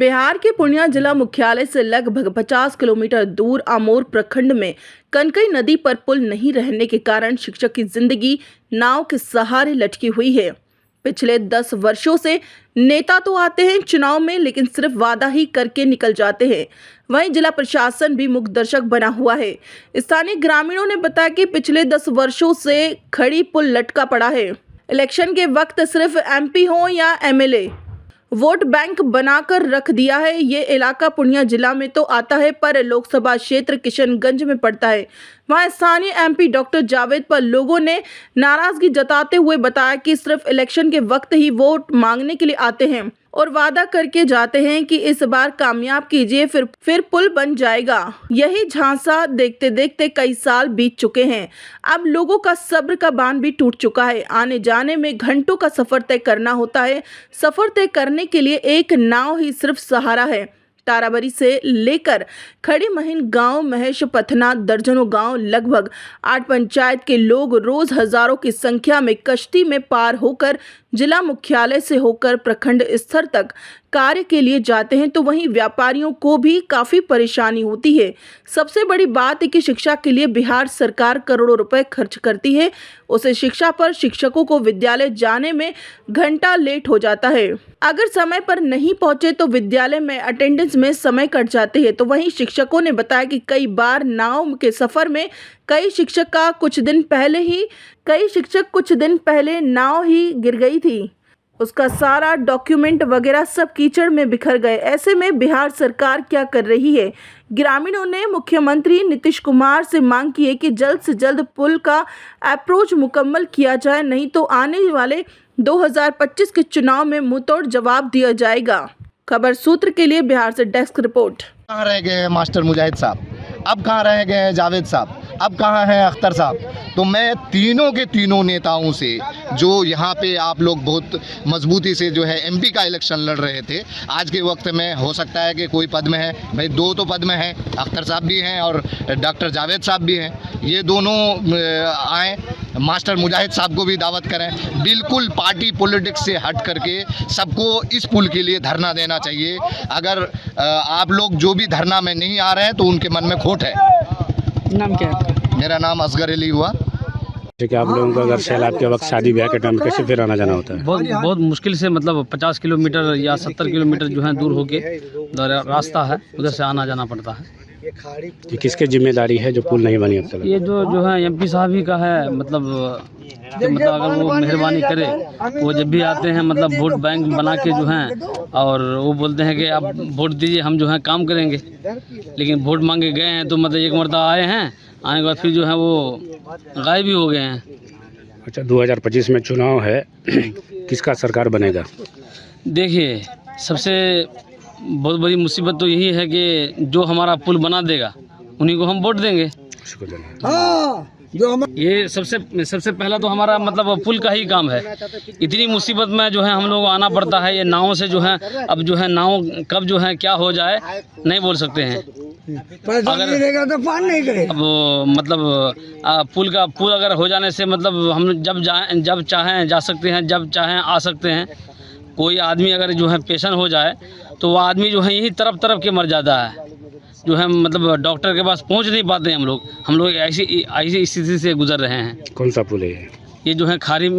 बिहार के पूर्णिया जिला मुख्यालय से लगभग 50 किलोमीटर दूर आमोर प्रखंड में कनकई नदी पर पुल नहीं रहने के कारण शिक्षक की जिंदगी नाव के सहारे लटकी हुई है। पिछले 10 वर्षों से नेता तो आते हैं चुनाव में, लेकिन सिर्फ वादा ही करके निकल जाते हैं। वहीं जिला प्रशासन भी मुख्य दर्शक बना हुआ है। स्थानीय ग्रामीणों ने बताया कि पिछले 10 वर्षों से खड़ी पुल लटका पड़ा है। इलेक्शन के वक्त सिर्फ एमपी हो या एमएलए वोट बैंक बनाकर रख दिया है। ये इलाका पूर्णिया जिला में तो आता है, पर लोकसभा क्षेत्र किशनगंज में पड़ता है। वहाँ स्थानीय एमपी डॉक्टर जावेद पर लोगों ने नाराजगी जताते हुए बताया कि सिर्फ इलेक्शन के वक्त ही वोट मांगने के लिए आते हैं और वादा करके जाते हैं कि इस बार कामयाब कीजिए, फिर पुल बन जाएगा। यही झांसा देखते देखते कई साल बीत चुके हैं। अब लोगों का सब्र का बांध भी टूट चुका है। आने जाने में घंटों का सफर तय करना होता है। सफर तय करने के लिए एक नाव ही सिर्फ सहारा है। ताराबरी से लेकर खड़ी महीन गांव, महेश पथना, दर्जनों गांव, लगभग 8 पंचायत के लोग रोज हजारों की संख्या में कश्ती में पार होकर जिला मुख्यालय से होकर प्रखंड स्तर तक कार्य के लिए जाते हैं। तो वहीं व्यापारियों को भी काफी परेशानी होती है। सबसे बड़ी बात है कि शिक्षा के लिए बिहार सरकार करोड़ों रुपए खर्च करती है। उसे शिक्षा पर शिक्षकों को विद्यालय जाने में घंटा लेट हो जाता है। अगर समय पर नहीं पहुंचे तो विद्यालय में अटेंडेंस में समय कट जाते हैं। तो वहीं शिक्षकों ने बताया कि कई बार नाव के सफर में कई शिक्षक कुछ दिन पहले नाव ही गिर गई थी। उसका सारा डॉक्यूमेंट वगैरह सब कीचड़ में बिखर गए। ऐसे में बिहार सरकार क्या कर रही है? ग्रामीणों ने मुख्यमंत्री नीतीश कुमार से मांग की है कि जल्द से जल्द पुल का अप्रोच मुकम्मल किया जाए, नहीं तो आने वाले 2025 के चुनाव में मुंहतोड़ जवाब दिया जाएगा। खबर सूत्र के लिए बिहार से डेस्क रिपोर्ट। कहाँ रह गए मास्टर मुजाहिद साहब? अब कहाँ रह गए जावेद साहब? अब कहाँ हैं अख्तर साहब? तो मैं तीनों के तीनों नेताओं से, जो यहाँ पे आप लोग बहुत मजबूती से जो है एमपी का इलेक्शन लड़ रहे थे, आज के वक्त में हो सकता है कि कोई पद में है, भाई 2 तो पद में हैं, अख्तर साहब भी हैं और डॉक्टर जावेद साहब भी हैं। ये दोनों आए, मास्टर मुजाहिद साहब को भी दावत करें। बिल्कुल पार्टी पॉलिटिक्स से हट करके सबको इस पुल के लिए धरना देना चाहिए। अगर आप लोग जो भी धरना में नहीं आ रहे हैं तो उनके मन में खोट है। नाम क्या है? मेरा नाम असगर अली हुआ। कि आप लोगों को अगर सैलाब के वक्त शादी ब्याह के टाइम कैसे फिर आना जाना होता है? बहुत मुश्किल से, मतलब 50 किलोमीटर या 70 किलोमीटर जो है दूर होके रास्ता है, उधर से आना जाना पड़ता है। कि किसके जिम्मेदारी है जो पुल नहीं बनी अब तक? ये जो है एमपी साहब ही का है। मतलब अगर वो मेहरबानी करे, वो जब भी आते हैं मतलब वोट बैंक बना के जो हैं, और वो बोलते हैं कि आप वोट दीजिए, हम जो है काम करेंगे। लेकिन वोट मांगे गए हैं तो मतलब एक मरतबा आए हैं, आने के बाद फिर जो है वो गायब ही हो गए हैं। अच्छा, 2025 में चुनाव है, किसका सरकार बनेगा? देखिए, सबसे बहुत बड़ी मुसीबत तो यही है कि जो हमारा पुल बना देगा उन्हीं को हम वोट देंगे। ये सबसे पहला तो हमारा मतलब पुल का ही काम है। इतनी मुसीबत में जो है हम लोग आना पड़ता है। ये नाव से जो है, अब जो है नाव कब जो है क्या हो जाए नहीं बोल सकते हैं। अगर तो पान नहीं करे। अब मतलब पुल अगर हो जाने से मतलब हम जब चाहें जा सकते हैं, जब चाहें आ सकते हैं। कोई आदमी अगर जो है पेशेंट हो जाए तो वो आदमी जो है यही तरफ के मर जाता है। जो है मतलब डॉक्टर के पास पहुंच नहीं पाते हैं हम लोग ऐसी स्थिति से गुजर रहे हैं। कौन सा पुल है ये? ये जो है खारी